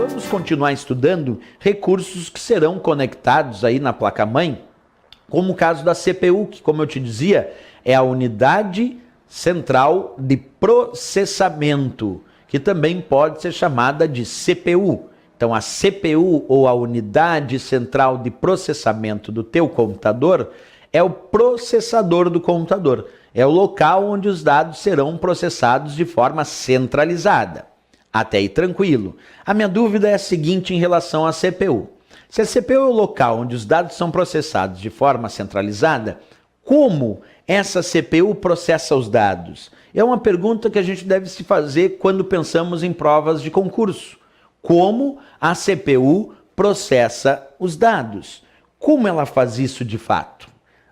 vamos continuar estudando recursos que serão conectados aí na placa-mãe, como o caso da CPU, que, como eu te dizia, é a unidade central de processamento, que também pode ser chamada de CPU. Então, a CPU, ou a unidade central de processamento do teu computador, é o processador do computador. É o local onde os dados serão processados de forma centralizada. Até aí tranquilo. A minha dúvida é a seguinte em relação à CPU. Se a CPU é o local onde os dados são processados de forma centralizada, como essa CPU processa os dados? É uma pergunta que a gente deve se fazer quando pensamos em provas de concurso. Como a CPU processa os dados? Como ela faz isso de fato?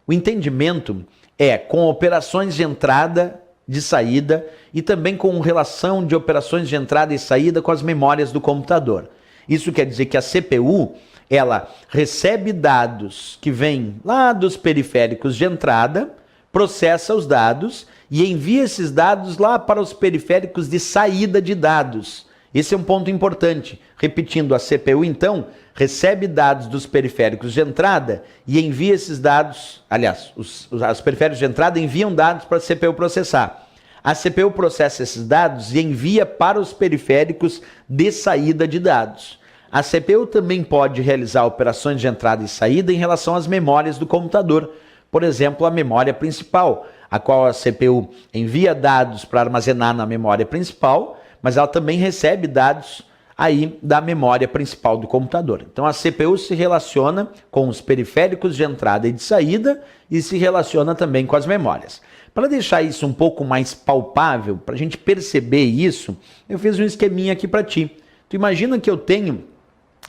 O entendimento é com operações de entrada, de saída e também com relação de operações de entrada e saída com as memórias do computador. Isso quer dizer que a CPU, ela recebe dados que vêm lá dos periféricos de entrada, processa os dados e envia esses dados lá para os periféricos de saída de dados. Esse é um ponto importante. Repetindo, a CPU, então, recebe dados dos periféricos de entrada e envia esses dados, aliás, os periféricos de entrada enviam dados para a CPU processar. A CPU processa esses dados e envia para os periféricos de saída de dados. A CPU também pode realizar operações de entrada e saída em relação às memórias do computador. Por exemplo, a memória principal, a qual a CPU envia dados para armazenar na memória principal, mas ela também recebe dados aí da memória principal do computador. Então a CPU se relaciona com os periféricos de entrada e de saída e se relaciona também com as memórias. Para deixar isso um pouco mais palpável, para a gente perceber isso, eu fiz um esqueminha aqui para ti. Tu imagina que eu tenho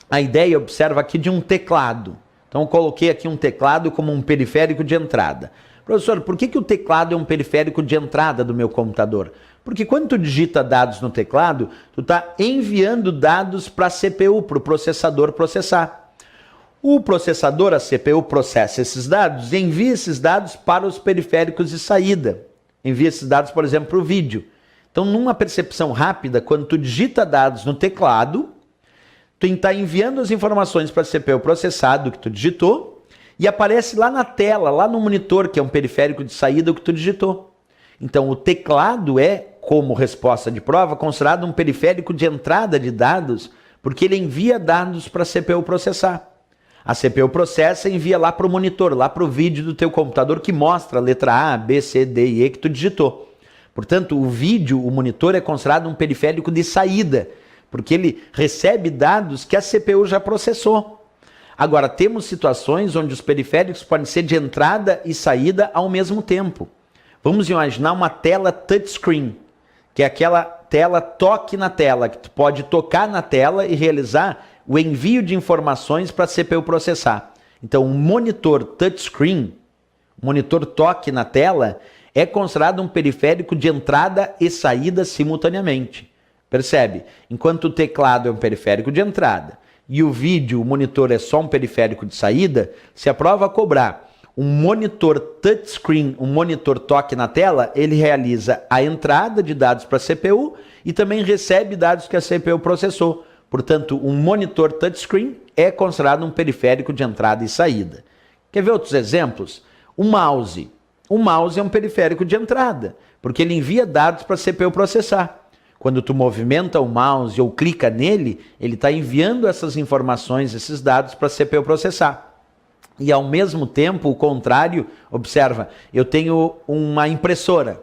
a ideia, observa aqui, de um teclado. Então eu coloquei aqui um teclado como um periférico de entrada. Professor, por que o teclado é um periférico de entrada do meu computador? Porque quando tu digita dados no teclado, tu está enviando dados para a CPU, para o processador processar. O processador, a CPU, processa esses dados e envia esses dados para os periféricos de saída. Envia esses dados, por exemplo, para o vídeo. Então, numa percepção rápida, quando tu digita dados no teclado, tu está enviando as informações para a CPU processar do que tu digitou e aparece lá na tela, lá no monitor, que é um periférico de saída, o que tu digitou. Então, o teclado é, como resposta de prova, considerado um periférico de entrada de dados, porque ele envia dados para a CPU processar. A CPU processa e envia lá para o monitor, lá para o vídeo do teu computador que mostra a letra A, B, C, D e E que tu digitou. Portanto, o vídeo, o monitor, é considerado um periférico de saída, porque ele recebe dados que a CPU já processou. Agora, temos situações onde os periféricos podem ser de entrada e saída ao mesmo tempo. Vamos imaginar uma tela touchscreen, que é aquela tela toque na tela, que tu pode tocar na tela e realizar o envio de informações para a CPU processar. Então, um monitor touchscreen, monitor toque na tela, é considerado um periférico de entrada e saída simultaneamente. Percebe? Enquanto o teclado é um periférico de entrada e o vídeo, o monitor, é só um periférico de saída, se a prova cobrar um monitor touchscreen, um monitor toque na tela, ele realiza a entrada de dados para a CPU e também recebe dados que a CPU processou. Portanto, um monitor touchscreen é considerado um periférico de entrada e saída. Quer ver outros exemplos? O mouse. O mouse é um periférico de entrada, porque ele envia dados para a CPU processar. Quando tu movimenta o mouse ou clica nele, ele está enviando essas informações, esses dados para a CPU processar. E ao mesmo tempo, o contrário, observa, eu tenho uma impressora.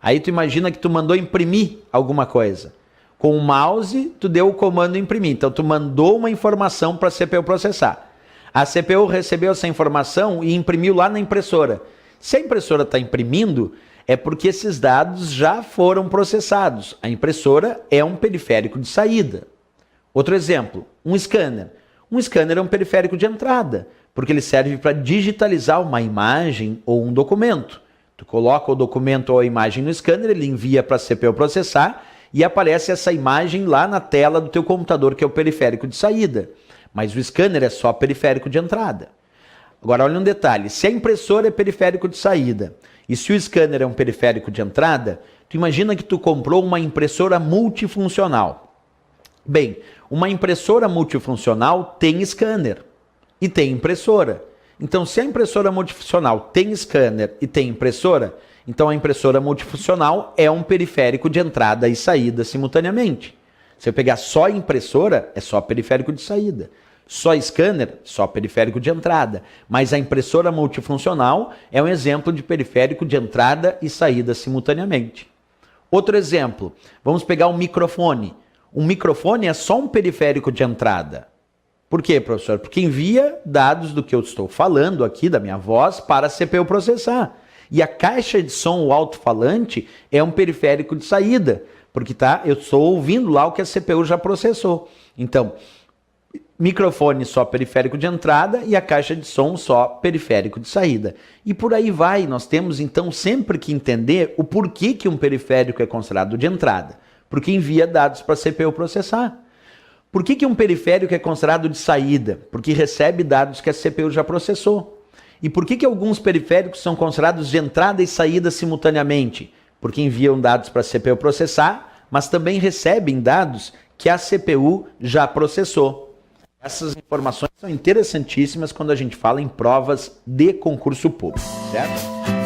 Aí tu imagina que tu mandou imprimir alguma coisa. Com o mouse, tu deu o comando imprimir. Então tu mandou uma informação para a CPU processar. A CPU recebeu essa informação e imprimiu lá na impressora. Se a impressora está imprimindo, é porque esses dados já foram processados. A impressora é um periférico de saída. Outro exemplo, um scanner. Um scanner é um periférico de entrada, porque ele serve para digitalizar uma imagem ou um documento. Tu coloca o documento ou a imagem no scanner, ele envia para a CPU processar e aparece essa imagem lá na tela do teu computador, que é o periférico de saída. Mas o scanner é só periférico de entrada. Agora olha um detalhe, se a impressora é periférico de saída e se o scanner é um periférico de entrada, tu imagina que tu comprou uma impressora multifuncional. Bem, uma impressora multifuncional tem scanner e tem impressora. Então, se a impressora multifuncional tem scanner e tem impressora, então a impressora multifuncional é um periférico de entrada e saída simultaneamente. Se eu pegar só impressora, é só periférico de saída. Só scanner, só periférico de entrada. Mas a impressora multifuncional é um exemplo de periférico de entrada e saída simultaneamente. Outro exemplo, vamos pegar um microfone. Um microfone é só um periférico de entrada. Por quê, professor? Porque envia dados do que eu estou falando aqui, da minha voz, para a CPU processar. E a caixa de som, o alto-falante, é um periférico de saída, porque eu estou ouvindo lá o que a CPU já processou. Então, microfone só periférico de entrada e a caixa de som só periférico de saída. E por aí vai, nós temos então sempre que entender o porquê que um periférico é considerado de entrada. Porque envia dados para a CPU processar. Por que um periférico é considerado de saída? Porque recebe dados que a CPU já processou. E por que alguns periféricos são considerados de entrada e saída simultaneamente? Porque enviam dados para a CPU processar, mas também recebem dados que a CPU já processou. Essas informações são interessantíssimas quando a gente fala em provas de concurso público, certo?